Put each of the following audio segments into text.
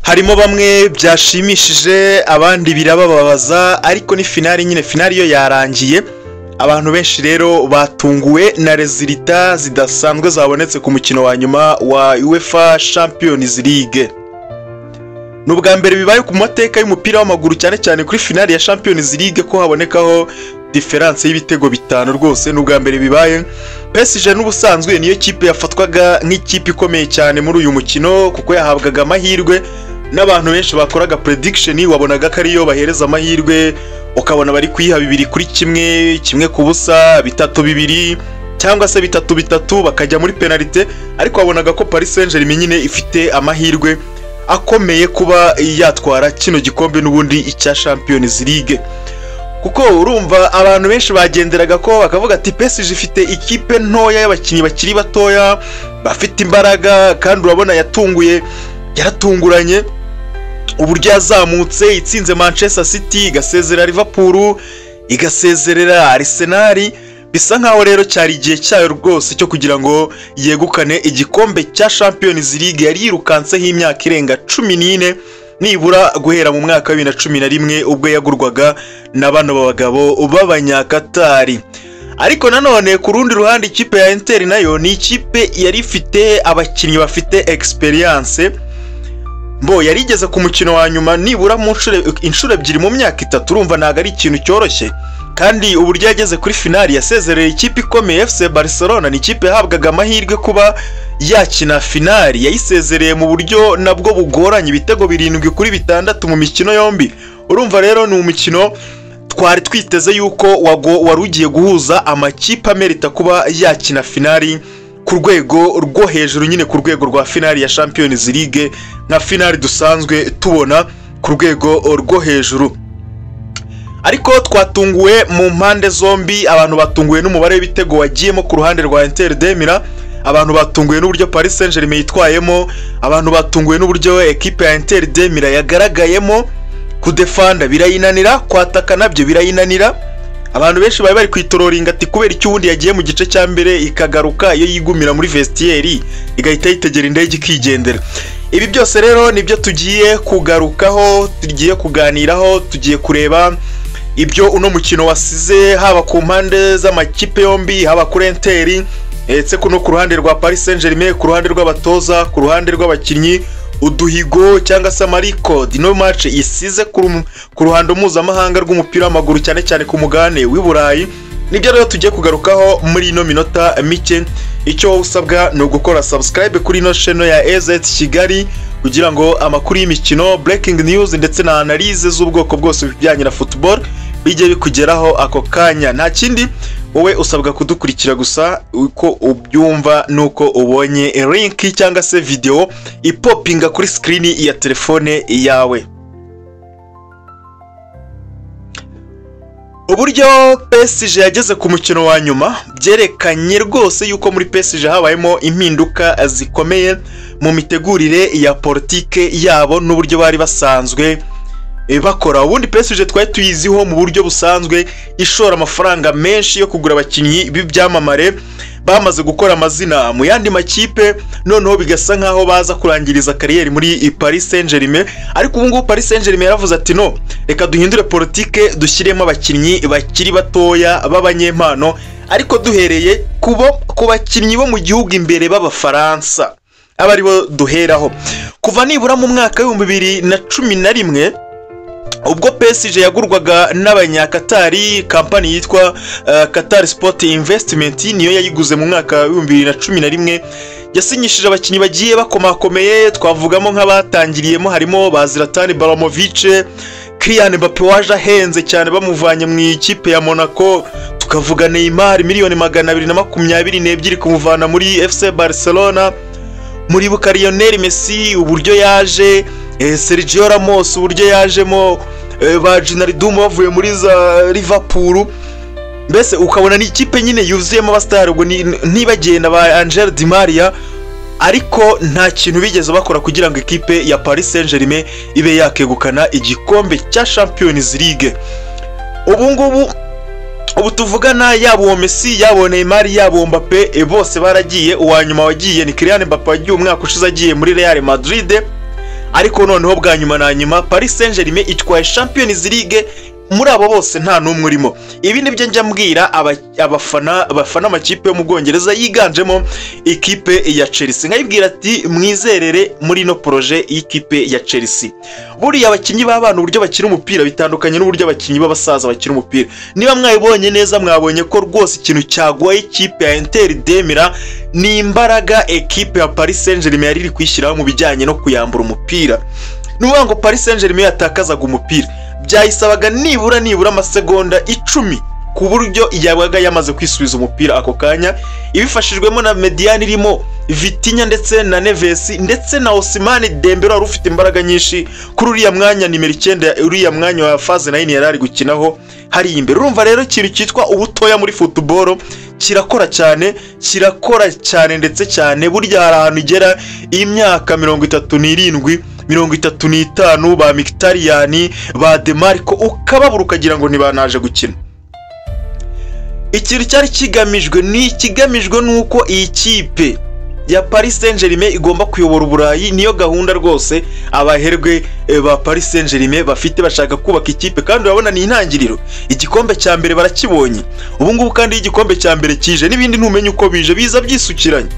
harimo bamwe byashimishije abandi birabababaza, ariko ni finali nyine, finali yo yarangiye. Abantu benshi rero batunguwe na resulta zidasanzwe zabonetse ku mukino wa nyuma wa UEFA Champions League. Nubwa mbere bibaye ku mateka y'umupira w'amaguru, cyane cyane kuri finali ya Champions League, ko habonekaho difference y'ibitego bitanu. Rwose nubwa mbere bibaye. PSG n'ubusanzwe niyo kipe yafatwaga nk'ikipe ikomeye cyane muri uyu mukino, kuko yahabwaga amahirwe n'abantu benshi bakoraga prediction. Wabonaga ko ariyo bahereza amahirwe, ukabona bari kuyiha 2-1, 1-0, 3-2 cyangwa se 3-3 bakajya muri penalty. Ariko wabonaga ko Paris Saint-Germain nyine ifite amahirwe akomeye kuba yatwara kino gikombe n'ubundi icya Champions League, kuko urumva abantu benshi bagenderaga ko bakavuga ati PSG ifite ikipe ntoya y'abakinnyi bakiri batoya bafite imbaraga, kandi urabona yaratunguranye uburyo yazamutse, itsinze Manchester City, igasezerera Liverpool, igasezerera Arsenal. Bisa nkaho rero cyari igihe cyayo rwose cyo kugira ngo yegukane igikombe cya Champions League. Yari yirukanseho imyaka irenga 14 nibura guhera mu mwaka wa 2011 ubwo yagurwaga na bano bagabo b'abanyakatari. Ariko nanone ku rundi ruhande ikipe ya Inter nayo ni ikipe yari ifite abakinnyi bafite experience. Yari igeze ku mukino wa nyuma nibura mu inshuro ebyiri mu myaka 3. Urumva ntago ari ikintu cyoroshye, kandi uburyo yageze kuri finali yasezereye ikipe ikomeye FC Barcelona. Ni ikipe yahabwaga amahirwe kuba yakina finali, yayisezereye mu buryo nabwo bugoranye, ibitego 7-6 mu mikino yombi. Urumva rero ni umukino twari twiteze yuko wari ugiye guhuza amakipe amerita kuba yakina finali ku rwego rwo hejuru, nyine ku rwego rwa finali ya Champions League, nka finali dusanzwe tubona ku rwego rwo hejuru. Ariko twatunguwe mu mpande zombi. Abantu batunguwe n'umubare w'ibitego wagiyemo ku ruhande rwa Inter de Milan, abantu batunguwe n'uburyo Paris Saint-Germain yitwayemo, abantu batunguwe n'uburyo equipe ya Inter de Milan yagaragayemo. Kudefanda birayinanira, kwataka nabyo birayinanira. Abantu benshi bari kwitororinga ati kubera icyo ubundi yagiye mu gice cya mbere ikagaruka iyo yigumira muri vestiaire igahita yitegera indege ikigendera. Ibi byose rero nibyo tugiye kugarukaho, tugiye kuganiraho, tugiye kureba ibyo uno mukino wasize, haba ku mpande z'amakipe yombi, haba kuri Inter ndetse kuno ku ruhande rwa Paris Saint-Germain, ku ruhande rw'abatoza, ku ruhande rw'abakinnyi, uduhigo cyangwa se amariko dino match isize ku ruhando mpuzamahanga rw'umupira w'amaguru, cyane cyane ku mugabane w'i Burayi. Nibyo rero tugiye kugarukaho muri ino minota mike. Icyo usabwa ni ugukora subscribe kuri ino channel ya AZ Kigali kugira ngo amakuru y'imikino, breaking news ndetse na analyse z'ubwoko bwose bijyanye na football bijye bikugeraho ako kanya. Nta kindi wowe usabwa kudukurikira gusa uko ubyumva nuko ubonye link cyangwa se video ipopinga kuri screen ya telefone yawe. Uburyo PSG yageze ku mukino wa nyuma byerekanye rwose yuko muri PSG habayemo impinduka zikomeye mu mitegurire ya politike yabo n'uburyo bari basanzwe bakora. Ubundi PSG twari tuyiziho mu buryo busanzwe ishora amafaranga menshi yo kugura abakinnyi b'ibyamamare bamaze gukora amazina mu yandi makipe, noneho bigasa nkaho baza kurangiriza kariyeri muri Paris Saint-Germain. Ariko ubu ngubu Paris Saint-Germain yaravuze ati no, reka duhindure politike, dushyiremo abakinnyi bakiri batoya b'abanyempano, ariko duhereye ku bakinnyi bo mu gihugu imbere b'Abafaransa, aba aribo duheraho. Kuva nibura mu mwaka wa 2011 ubwo PSG yagurwaga n'abanyakatari, kampani yitwa Qatar Sport Investment niyo yayiguze mu mwaka wa 2011. Yasinyishije abakinnyi bagiye bakomakomeye, twavugamo nk'abatangiriyemo harimo Zlatan Ibrahimovic, Kylian Mbappé waje ahenze cyane bamuvanye mu ikipe ya Monaco, tukavuga Neymar miliyoni 222 kumuvana muri FC Barcelona, muri Lionel Messi uburyo yaje, Sergio Ramos uburyo yajemo, ba Wijnaldum bavuye muri za Liverpool. Mbese ukabona ni ikipe nyine yuzuyemo abastar, ubwo ntibagenda ba Angel Di Maria, ariko nta kintu bigeze bakora kugira ngo ikipe ya Paris Saint-Germain ibe yakegukana igikombe cya Champions League. Ubu tuvugana yabo Messi, yabo Neymar, yabo Mbappé bose baragiye. Uwa nyuma wagiye ni Kylian Mbappé, wagiye umwaka ushize agiye muri Real Madrid. ariko noneho bwa nyuma na nyuma Paris Saint-Germain itwaye Champions League muri abo bose nta numwe urimo. Ibi nibyo njya mbwira abafana amakipe yo mu Bwongereza yiganjemo ikipe ya Chelsea, nkayibwira ati mwizerere muri no projet y'ikipe ya Chelsea. Buriya abakinyi b'abana uburyo bakina umupira bitandukanye n'uburyo abakinyi b'abasaza bakina umupira. Niba mwabibonye neza mwabonye ko rwose ikintu cyagoye ikipe ya Inter de Milan ni imbaraga ekipe ya Paris Saint-Germain yari iri kwishyiraho mu bijyanye no kuyambura umupira. Nuvuga ngo Paris Saint-Germain yatakazaga umupira byayisabaga nibura amasegonda 10 ku buryo yabaga yamaze kwisubiza umupira ako kanya, ibifashijwemo na Mediane irimo Vitinha ndetse na Neves ndetse na Ousmane Dembele wari ufite imbaraga nyinshi kuri uriya mwanya nimero 9, uriya mwanya wa phase 9 yarari gukinaho hari imbere. Urumva rero ikintu cyitwa ubutoya muri football kirakora cyane ndetse cyane. Burya hari ahantu igera imyaka 37 35 ba Mkhitaryan ba Demarco ukababura ukagira ngo ntibanaje gukina. Ikintu cyari kigamijwe nuko iyi kipe ya Paris Saint-Germain igomba kuyobora Uburayi. Niyo gahunda rwose abaherwe ba Paris Saint-Germain bafite, bashaka kubaka ikipe kandi urabona ni intangiriro. Igikombe cya mbere barakibonye, ubu ngubu kandi igikombe cya mbere kije n'ibindi ntumenye uko bije biza byisukiranye.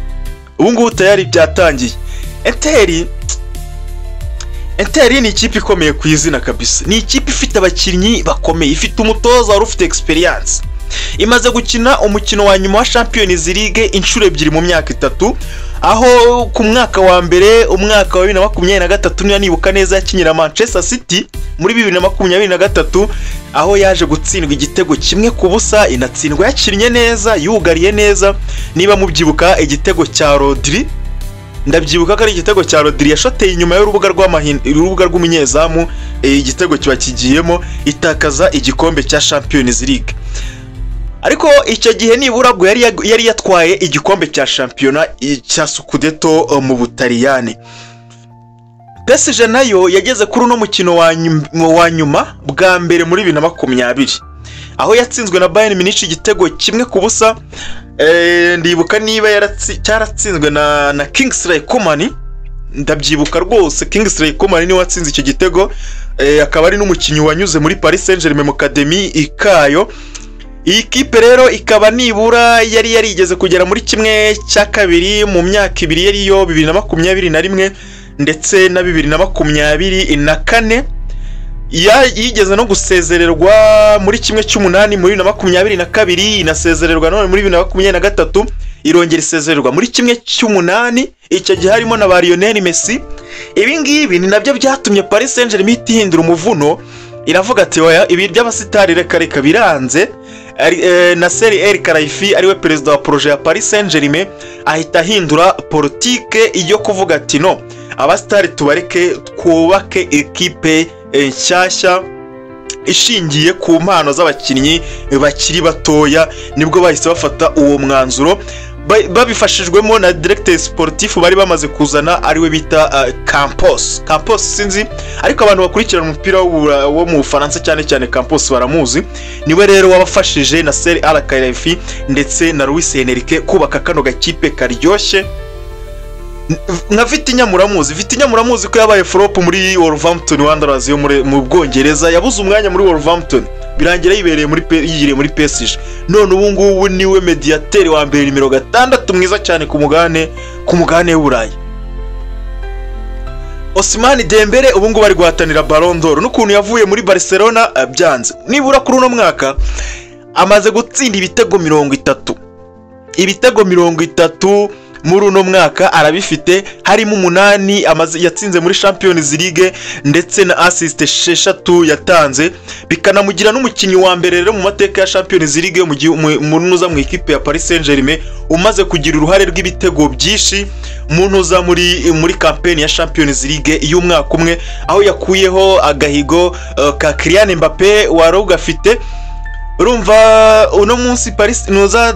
Ubu ngubu tayari byatangiye. Inter ni ikipe ikomeye ku izina kabisa, ni ikipe ifite abakinnyi bakomeye, ifite umutoza wari ufite experience, imaze gukina umukino wa nyuma wa Champions League inshuro 2 mu myaka 3, aho ku mwaka wa mbere umwaka wa 2023 niyo nibuka neza yakinyira Manchester City muri 2023, aho yaje gutsindwa igitego 1-0, inatsindwa yakinnye neza, yugariye neza. Niba mubyibuka igitego cya Rodri, ndabyibuka ko ari igitego cya Rodri yashoteye inyuma y'urubuga rw'umunyezamu, igitego kiba kigiyemo itakaza igikombe cya Champions League. Ariko icyo gihe nibura bwo yari yatwaye igikombe cya shampiyona cya Scudetto mu Butaliyani. PSG nayo yageze kuri uno mukino wa nyuma bwa mbere muri 2020, aho yatsinzwe na Bayern Munich igitego 1-0. Ndibuka niba cyaratsinzwe na Kingsley Coman, ndabyibuka rwose. Kingsley Coman ni watsinze icyo gitego, akaba ari n'umukinnyi wanyuze muri Paris Saint-Germain mu Academy ikayo. Iyi kipe rero ikaba nibura yari yarigeze kugera muri 1/2 mu myaka 2 yariyo 2021 ndetse na 2024. Yigeze no gusezererwa muri 1/8 muri 2022, inasezererwa none muri 2023, irongera isezererwa muri 1/8. Icyo gihe harimo na ba Lionel Messi. Ibi ngibi ni nabyo byatumye Paris Saint-Germain ihindura umuvuno, iravuga ati oya, ibi by'abasitari reka biranze. Nasser El-Khelaifi ariwe perezida wa projet ya Paris Saint-Germain ahita hindura politike yo kuvuga ati no, abasitari tubareke twubake ekipe nshyashya ishingiye ku mpano z'abakinnyi bakiri batoya. Nibwo bahise bafata uwo mwanzuro babifashijwemo na directeur sportif bari bamaze kuzana ariwe bita Campos sinzi, ariko abantu bakurikirana umupira wo mu Faransa cyane Campos baramuzi. Niwe rero wabafashije na Nasser El-Khelaifi ndetse na Luis Enrique kubaka kano gakipe karyoshye. Nka Vitinha muramuzi ko yabaye flop muri Wolverhampton Wanderers yo mu Bwongereza, yabuze umwanya muri Wolverhampton birangira yibereye muri PSG. None ubu ngubu niwe mediateur wa mbere nimero 6 mwiza cyane ku mugane w'Uburayi. Ousmane Dembele ubu ngubu bari guhatanira Ballon d'Or, n'ukuntu yavuye muri Barcelona byanze. Nibura kuri uno mwaka amaze gutsinda ibitego 30 muri uno mwaka arabifite, harimo 8 yatsinze muri Champions League ndetse na assist 6 yatanze, bikanamugira n'umukinnyi wa mbere rero mu mateka ya Champions League mu ikipe ya Paris Saint-Germain umaze kugira uruhare rw'ibitego byinshi muri campaign ya Champions League y'umwaka umwe, aho yakuyeho agahigo ka Kylian Mbappé wari ugafite. Urumva uno munsi Paris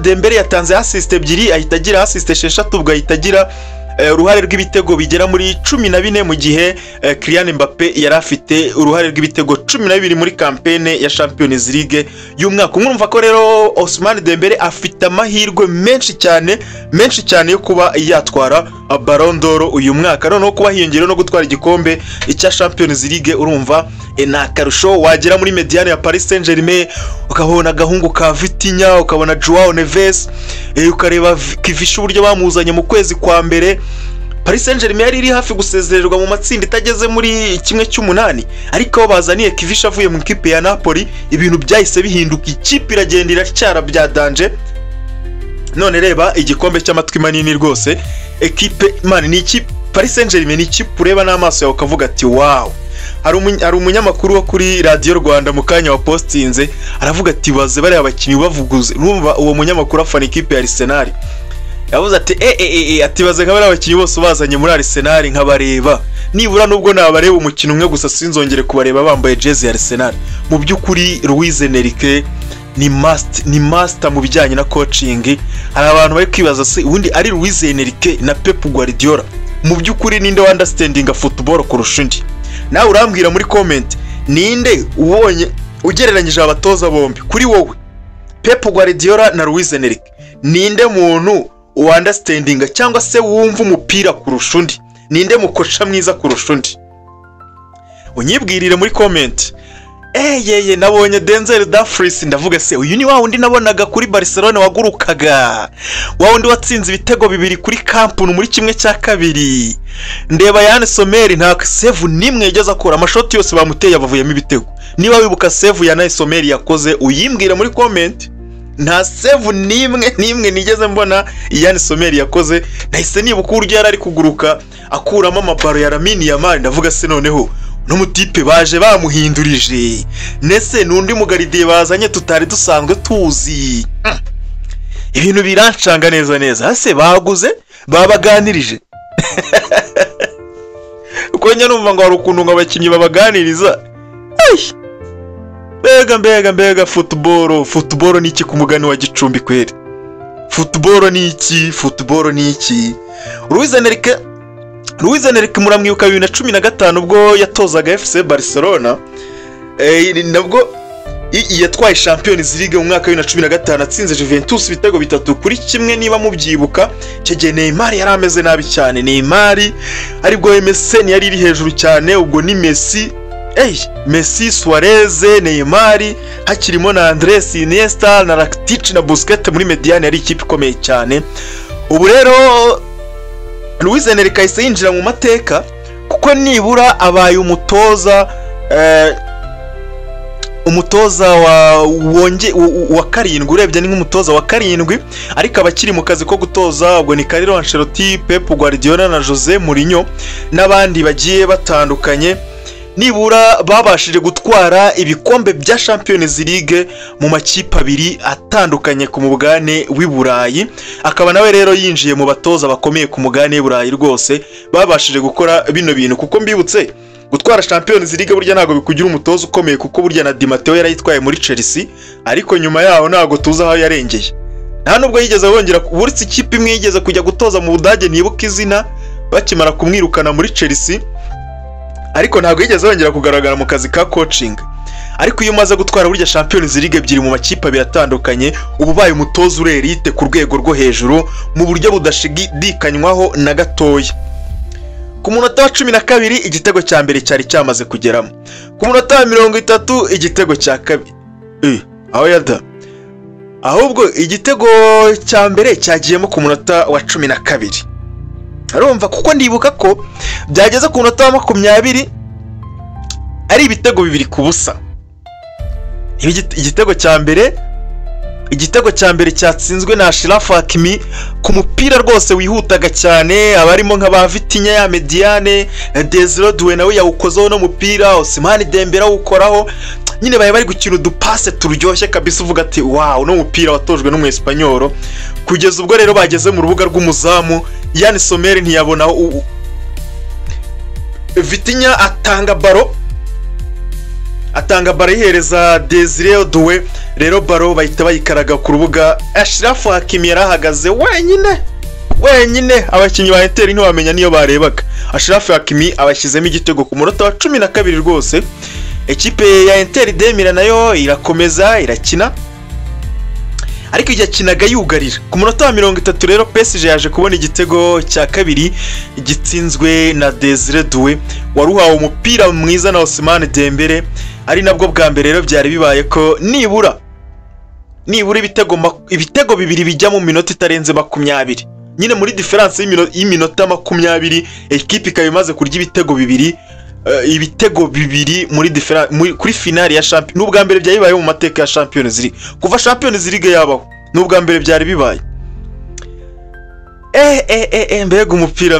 Dembele yatanze assist 2, ahita agira assist 6, ubwo ahita agira uruhare rw'ibitego bigera muri 14 mu gihe Kylian Mbappé yari afite uruhare rw'ibitego 12 muri campaign ya Champions League y'umwaka. Mwumva ko rero Ousmane Dembele afite amahirwe menshi cyane yo kuba yatwara Ballon d'Or uyu mwaka, noneho kuba hiyongera no gutwara igikombe icya Champions League. Urumva na karusho wagera muri mediane ya Paris Saint-Germain ukabona agahungu ka Vitinha, ukabona Joao Neves, ukareba Kivisha uburyo bamuzanye mu kwezi kwa mbere. Paris Saint-Germain yari iri hafi gusezererwa mu matsinda itageze muri kimwe cy'umunani, ariko aho bazaniye Kivisha avuye mu ikipe ya Napoli ibintu byahise bihinduka, ikipe iragenda iracyara bya danje. None reba igikombe cy'amatwi manini rwose, ekipe man ni ikipe Paris Saint-Germain ni ikipe ureba n'amaso yawe ukavuga ati wow. Hari umunyamakuru wo kuri Radio Rwanda mu kanya wa postinze aravuga ati baze bari abakinnyi bavuguze. Numva uwo munyamakuru afana ikipe ya Arsenal yavuze ati ati baze nk'abari abakinnyi bose bazanye muri Arsenal nkabareba, nibura nubwo nabareba umukino umwe gusa sinzongere kubareba bambaye jezi ya Arsenal. Mu by'ukuri Luis Enrique ni master mu bijyanye na coaching. Hari abantu bari kwibaza se ubundi ari Luis Enrique na Pep Guardiola mu by'ukuri ninde understanding football kurusha undi? Nawe urambwira muri comment ninde ubonye ugereranyije abatoza bombi kuri wowe, Pep Guardiola na Luis Enrique, ninde muntu understanding cyangwa se wumva umupira kurusha undi? Ninde mukoca mwiza kurusha undi? Unyibwirire muri comment. Yeye nabonye Denzel Dumfries ndavuga se uyu ni wa wundi nabonaga kuri Barcelona wagurukaga, wa wundi watsinze ibitego 2 kuri Camp Nou muri kimwe cya kabiri. Ndeba Yann Sommer nta save nimwe yageze akora, amashoti yose bamuteye abavuyemo ibitego. Niba wibuka save ya Yann Sommer yakoze uyimbwira muri comment. Nta save nimwe nigeze mbona Yann Sommer yakoze. Nahise nibuka uburyo yari ari kuguruka akuramo amabaro ya Lamine Yamal, ndavuga se noneho n'umutipe baje bamuhindurije nese nundi mugaridiye bazanye tutari dusanzwe tuzi. Ibintu birancanga neza hase baguze babaganirije. Uko njye numva ngo hari ukuntu abakinnyi babaganiriza. Mbega football ni iki ku mugani wa Gicumbi kweri? Football ni iki? Luis Enrique muramwibuka 2015 ubwo yatozaga FC Barcelona, nabwo yatwaye Champions League mu mwaka wa 2015 atsinze Juventus ibitego 3-1 niba mubyibuka. Cege Neymar yari ameze nabi cyane, Neymar aribwo MSN yari iri hejuru cyane, ubwo ni Messi, Suarez, Neymar, hakirimo na Andres Iniesta na Rakitic na Busquets muri mediane yari ikipe ikomeye cyane. Ubu rero Luis Enrique ahise yinjira mu mateka kuko nibura abaye umutoza wa karindwi, urebye ni nk'umutoza wa karindwi, ariko abakiri mu kazi ko gutoza ubwo ni Carlo Ancelotti, Pep Guardiola na Jose Mourinho n'abandi bagiye batandukanye. Nibura babashije gutwara ibikombe bya Champions League mu makipe abiri atandukanye ku mugabane w'i Burayi. Akaba nawe rero yinjiye mu batoza bakomeye ku mugabane w'i Burayi rwose babashije gukora bino bintu, kuko mbibutse gutwara Champions League burya ntago bikugira umutoza ukomeye, kuko burya na Di Matteo yarayitwaye muri Chelsea, ariko nyuma yaho ntago tuza aho yarengeye. Nta nubwo yigeze bongera buretse ikipe imwe yigeze kujya gutoza mu Budage nibuka izina bakimara kumwirukana muri Chelsea, ariko ntago yigeze bongera kugaragara mu kazi ka coaching. Ariko iyo umaze gutwara burya Champions League ebyiri mu makipe abiri atandukanye ubu baye umutoza urerite ku rwego rwo hejuru mu buryo budashidikanywaho na gatoya. Ku munota wa 12 igitego cya mbere cyari cyamaze kugeramo, ku munota wa 30 igitego cya kabiri aho yada, ahubwo igitego cya mbere cyagiyemo ku munota wa 12. Arumva kuko ndibuka ko byageze ku munota wa 20 ari ibitego 2-0. Igitego cya mbere cyatsinzwe na Achraf Hakimi ku mupira rwose wihutaga cyane, abarimo nk'aba Vitinha ya mediane, Desire Doué nawe yawukozeho no mupira, Ousmane Dembele awukoraho. Nyine bari gukina udupase turyoshye kabisa uvuga ati wow, no mupira watojwe no mu Espanyol. Kugeza ubwo rero bageze mu rubuga rw'umuzamu, Yann Sommer ntiyabona Vitinha atanga baro ihereza Desire Doué, rero baro bahita bayikaraga ku rubuga. Achraf Hakimi yarahagaze wenyine abakinnyi ba Inter ntibamenya niyo barebaga. Achraf Hakimi abashyizemo igitego ku munota wa 12 rwose. Ekipe ya Inter de Milan nayo irakomeza irakina, ariko igihe akinaga yugarira. Ku munota wa 30 rero PSG yaje kubona igitego cya kabiri gitsinzwe na Desire Doué waruhawe umupira mwiza na Ousmane Dembele, ari nabwo bwa mbere rero byari bibaye ko nibura ibitego bibiri bijya mu minota itarenze 20. Nyine muri difference y'iminota 20 equipe ikaba imaze kurya ibitego bibiri muri kuri finale ya Champions. N'ubwa mbere byari bibaye mu mateka ya Champions League. Kuva Champions League yabaho n'ubwa mbere byari bibaye. Mbega umupira.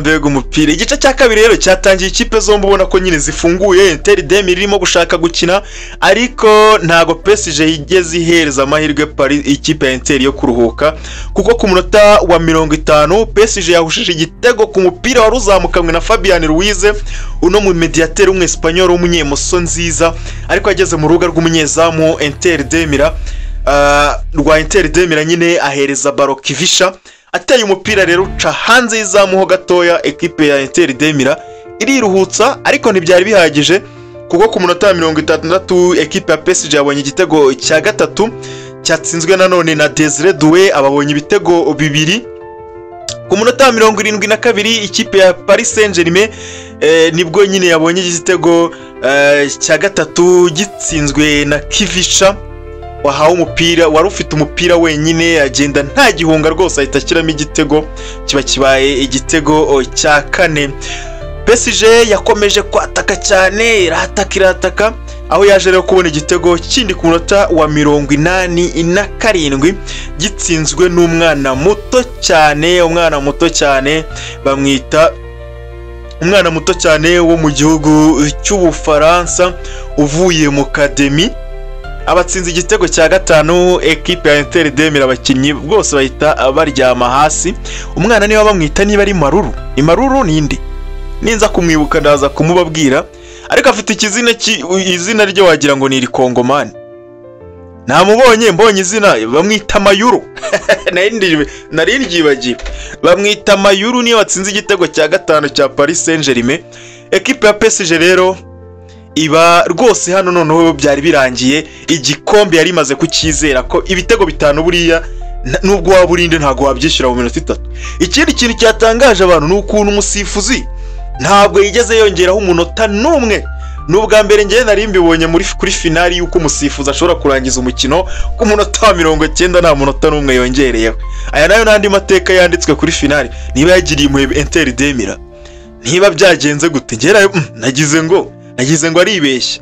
Igice cya kabiri rero cyatangiye ikipe zombi ubona ko nyine zifunguye. Inter de Milan irimo gushaka gukina, ariko ntago PSG yigeze ihereza amahirwe Paris ikipe ya Inter yo kuruhuka, kuko ku munota wa 50 PSG yahushije igitego ku mupira wari uzamukamwe na Fabian Ruiz, uno mu mediateur w'Umwespanyol w'umunyemoso nziza, ariko ageze mu rubuga rw'umunyezamu Inter de Milan rwa Inter de Milan nyine ahereza baro Kivisha, ateye umupira rero uca hanze y'izamu ho gatoya. Equipe ya Inter de Milan iriruhutsa, ariko ntibyari bihagije, kuko ku munota wa 63 equipe ya PSG yabonye igitego cya gatatu cyatsinzwe nanone na Desire Doué, ababonye ibitego bibiri. Ku munota wa 72 ikipe ya Paris Saint-Germain nibwo nyine yabonye igitego cya gatatu gitsinzwe na Kivisha, wahawe umupira, wari ufite umupira wenyine, agenda nta gihunga rwose ahita ashyiramo igitego, kiba kibaye igitego cya kane. PSG yakomeje kwataka cyane, irataka aho yaje rero kubona igitego kindi ku munota wa 87 gitsinzwe n'umwana muto cyane, bamwita umwana muto cyane wo mu gihugu cy'Ubufaransa uvuye mu Academy. Abatsinze igitego cya gatanu equipe ya Inter de Milan, abakinnyi bose bahita baryama hasi. Umwana niwe bamwita niba ari Maruru ninde, ninza kumwibuka ndaza kumubabwira, ariko afite izina ryo wagira ngo ni Rikongomani. Mbonye izina bamwita Mayuru. Nari ndyibagiye, bamwita Mayuru, niyo watsinze igitego cya gatanu cya Paris Saint-Germain. Equipe ya PSG rero iba rwose hano noneho byari birangiye, igikombe yari imaze kukizera ko ibitego bitanu buriya nubwo waburinde ntago wabyishyura mu minota 3. Ikindi kintu cyatangaje abantu ni ukuntu umusifuzi ntabwo yigeze yongeraho umunota n'umwe. N'ubwa mbere ngiye nari mbibonye kuri finali yuko umusifuzi ashobora kurangiza umukino ku munota wa 90 nta munota n'umwe yongereyeho. Aya nayo nandi mateka yanditswe kuri finali. Niba yagiriye mu Inter de Milan, niba byagenze gute, ngera nagize ngo aribeshya.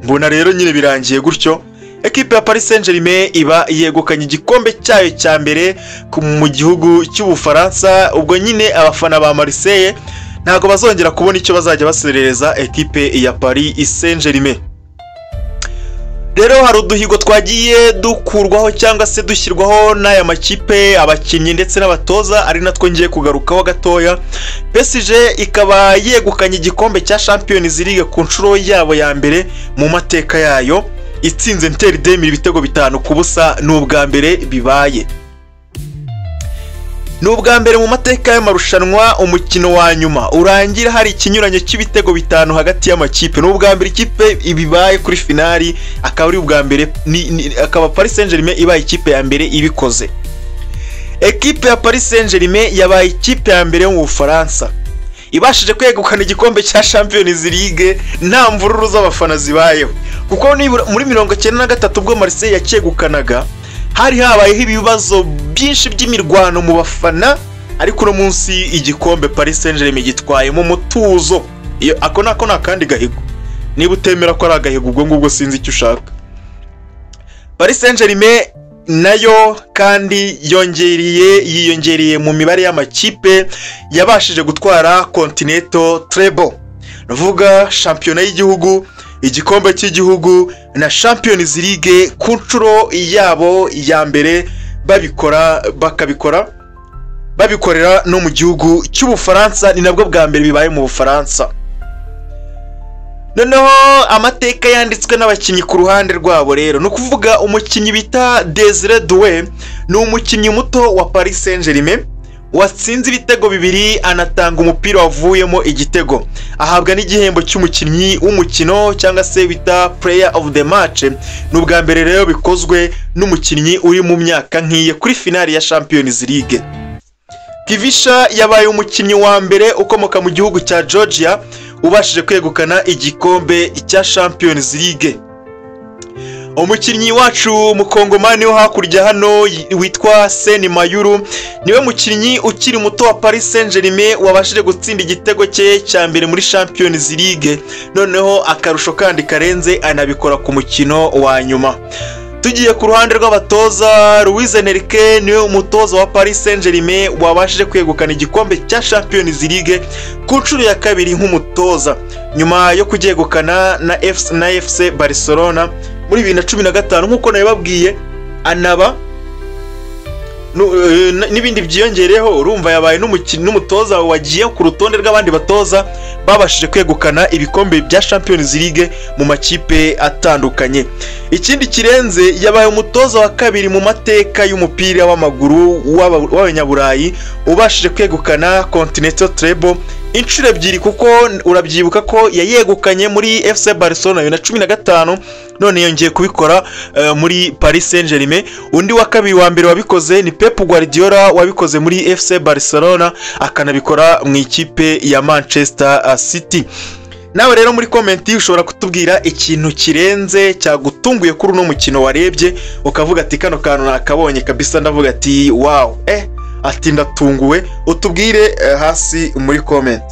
Mbona rero nyine birangiye gutyo, equipe ya Paris Saint-Germain iba yegukanye igikombe cyayo cya mbere mu gihugu cy'Ubufaransa. Ubwo nyine abafana ba Marseille ntago bazongera kubona icyo bazajya baserereza equipe ya Paris Saint-Germain. Rero hari uduhigo twagiye dukurwaho cyangwa se dushyirwaho n'aya makipe, abakinnyi ndetse n'abatoza, ari natwo ngiye kugarukaho gatoya. PSG ikaba yegukanye igikombe cya Champions League ku nshuro yabo ya mbere mu mateka yayo, itsinze Inter de Milan ibitego 5-0 n'ubwa mbere bibaye. N'ubwa mbere mu mateka y'amarushanwa umukino wa nyuma urangira hari ikinyuranyo cy'ibitego 5 hagati y'amakipe. N'ubwa mbere ikipe ibibaye kuri finali, akaba ari ubwa mbere akaba Paris Saint-Germain ibaye ikipe ya mbere ibikoze. Equipe ya Paris Saint-Germain yabaye ikipe ya mbere mu Bufaransa ibashije kwegukana igikombe cya Champions League nta mvururu z'abafana zibayeho, kuko muri 1993 ubwo Marseille yacyegukanaga hari habayeho ibibazo byinshi by'imirwano mu bafana, ariko no munsi igikombe Paris Saint-Germain gitwaye mu mutuzo. Ako nakandi gahigo, niba utemera ko ari agahigo ubwo ngubwo sinzi icyo ushaka. Paris Saint-Germain nayo kandi yiyongereye mu mibare y'amakipe yabashije gutwara Continental Treble, navuga shampiyona y'igihugu, igikombe cy'igihugu na Champions League ku nshuro yabo ya mbere babikorera no mu gihugu cy'Ubufaransa. Ni nabwo bwa mbere bibaye mu Bufaransa. Noneho amateka yanditswe n'abakinnyi ku ruhande rwabo rero no kuvuga umukinnyi bita Desire Doué, ni umukinnyi muto wa Paris Saint-Germain watsinze ibitego bibiri anatanga umupira wavuyemo igitego. Ahabwa n'igihembo cy'umukinnyi w'umukino cyangwa se bita player of the match. N'ubwa mbere rero bikozwe n'umukinnyi uri mu myaka nk'iye kuri finali ya Champions League. Kivisha yabaye umukinnyi wa mbere ukomoka mu gihugu cya Georgia ubashije kwegukana igikombe cya Champions League. Umukinnyi wacu mukongomani wo hakurya hano witwa Seni Mayuru niwe mukinnyi ukiri muto wa Paris Saint-Germain wabashije gutsinda igitego cye cya mbere muri Champions League, noneho akarusho kandi karenze anabikora ku mukino wa nyuma. Tugiye ku ruhande rw'abatoza, Luis Enrique niwe umutoza wa Paris Saint-Germain wabashije kwegukana igikombe cya Champions League ku nshuro ya kabiri nk'umutoza nyuma yo kugegukana na FC Barcelona muri 2015 nkuko nabibabwiye, anaba n'ibindi byiyongereho. Urumva yabaye n'umutoza wagiye ku rutonde rw'abandi batoza babashije kwegukana ibikombe bya Champions League mu makipe atandukanye. Ikindi kirenze, yabaye umutoza wa kabiri mu mateka y'umupira w'amaguru w'abanyaburayi ubashije kwegukana Continental Treble inshuro ebyiri, kuko urabyibuka ko yayegukanye muri FC Barcelona 2015, none yongeye kubikora muri Paris Saint-Germain. Undi wa kabiri wa mbere wabikoze ni Pep Guardiola wabikoze muri FC Barcelona akanabikora mu ikipe ya Manchester City. Nawe rero muri comment ushobora kutubwira ikintu kirenze cyagutunguye kuri uno mukino warebye ukavuga ati kano kantu nakabonye kabisa, ndavuga ati wow, ati ndatunguwe. Utubwire hasi muri comment.